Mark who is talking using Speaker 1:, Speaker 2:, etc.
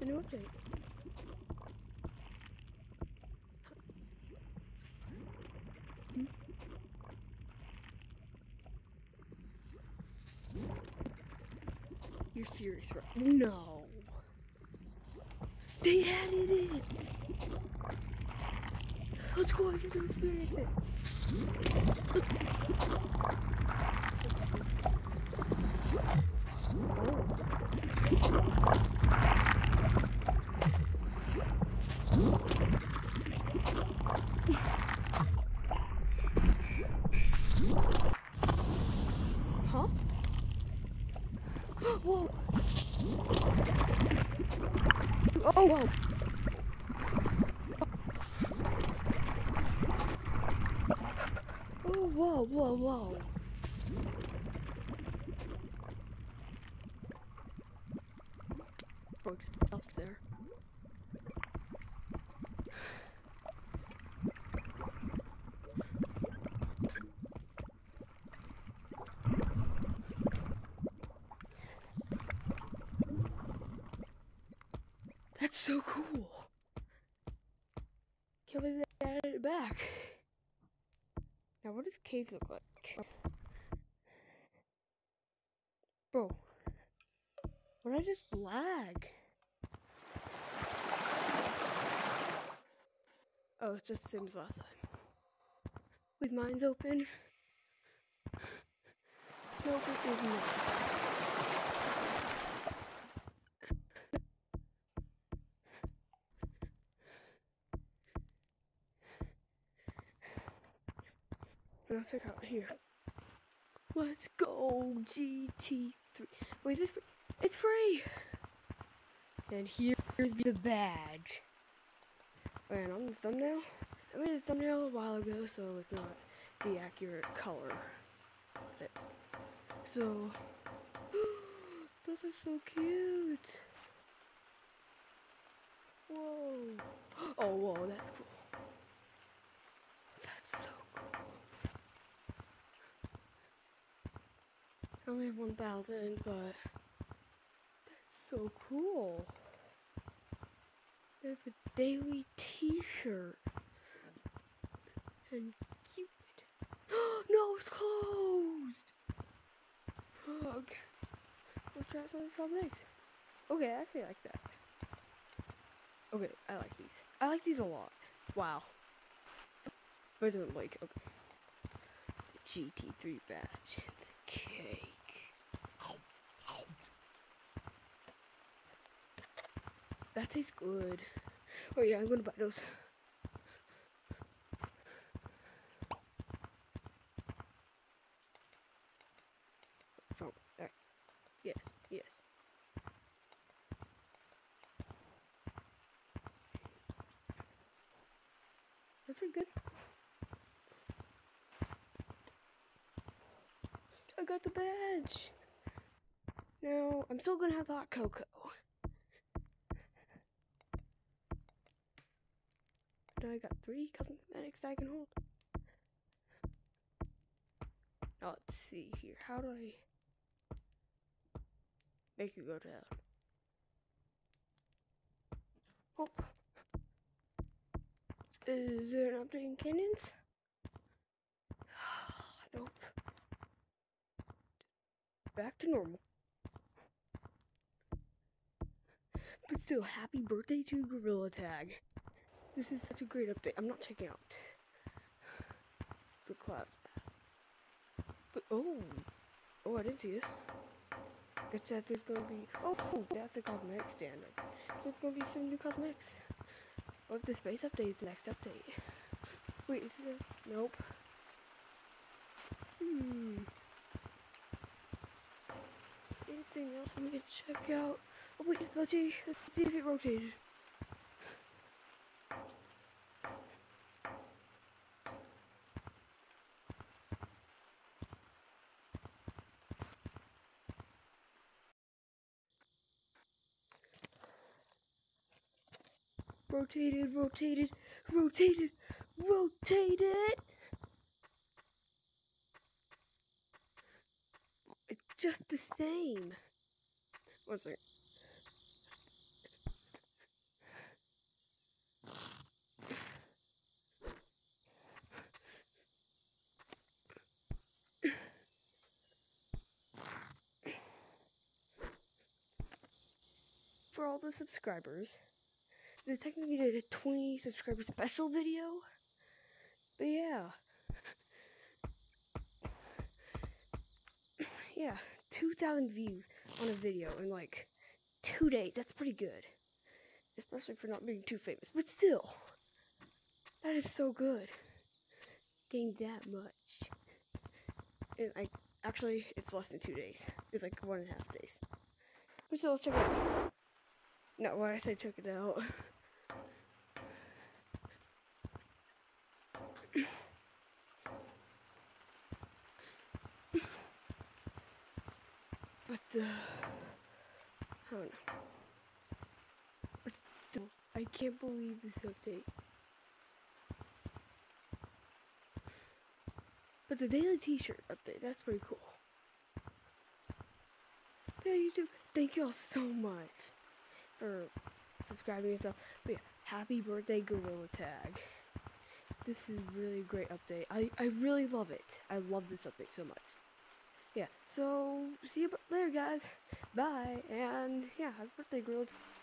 Speaker 1: a new update. You're serious, right? No. They added it! Let's go, I get to experience it! Huh? Whoa! Oh, whoa! Oh, whoa, whoa, whoa! Bro, just stuff there. That's so cool! Can't believe they added it back. Now, what does caves look like? Bro, what did I just lag? Oh, it's just the same as last time. With mines open. Nope, it is not. And I'll check out here. Let's go, GT3. Wait, is this free? It's free! And here's the badge. And on the thumbnail, I made a thumbnail a while ago, so it's not the accurate color of it. So, those are so cute. Whoa. Oh, whoa, that's cool. That's so cool. I only have 1,000, but that's so cool. They have a daily t-shirt. And Cupid. No, it's closed! Okay. Let's try some of these cosmetics. Okay, I actually like that. Okay, I like these. I like these a lot. Wow. But it doesn't like, okay. The GT3 badge and the cake. That tastes good. Oh yeah, I'm gonna buy those. Oh, alright. Yes, yes. That's pretty good. I got the badge. Now, I'm still gonna have the hot cocoa. Now I got 3 cosmetics that I can hold. Now let's see here. How do I make you go down? Oh. Is there an update in canyons? Nope. Back to normal. But still, happy birthday to Gorilla Tag. This is such a great update. I'm not checking out the clouds. But oh, I didn't see this. It said there's gonna be, oh, that's a cosmetic standard. So it's gonna be some new cosmetics. What if the space update is the next update? Wait, is there, nope. Anything else for me to check out? Oh wait, let's see if it rotated. Rotated, rotated, rotated, rotated! It's just the same. One second. for all the subscribers. They technically did a 20 subscriber special video. But yeah. Yeah, 2,000 views on a video in like 2 days. That's pretty good. Especially for not being too famous. But still, that is so good. Gained that much. And actually, it's less than 2 days. It's like 1.5 days. But still, let's check it out. No, why did I say check it out? But, I don't know. But still, I can't believe this update. But the daily t-shirt update, that's pretty cool. But yeah, YouTube, thank you all so much for subscribing and stuff. But yeah, happy birthday, Gorilla Tag. This is really a great update. I really love it. I love this update so much. Yeah, so see you later, guys. Bye. And yeah, happy birthday, Gorilla Tag.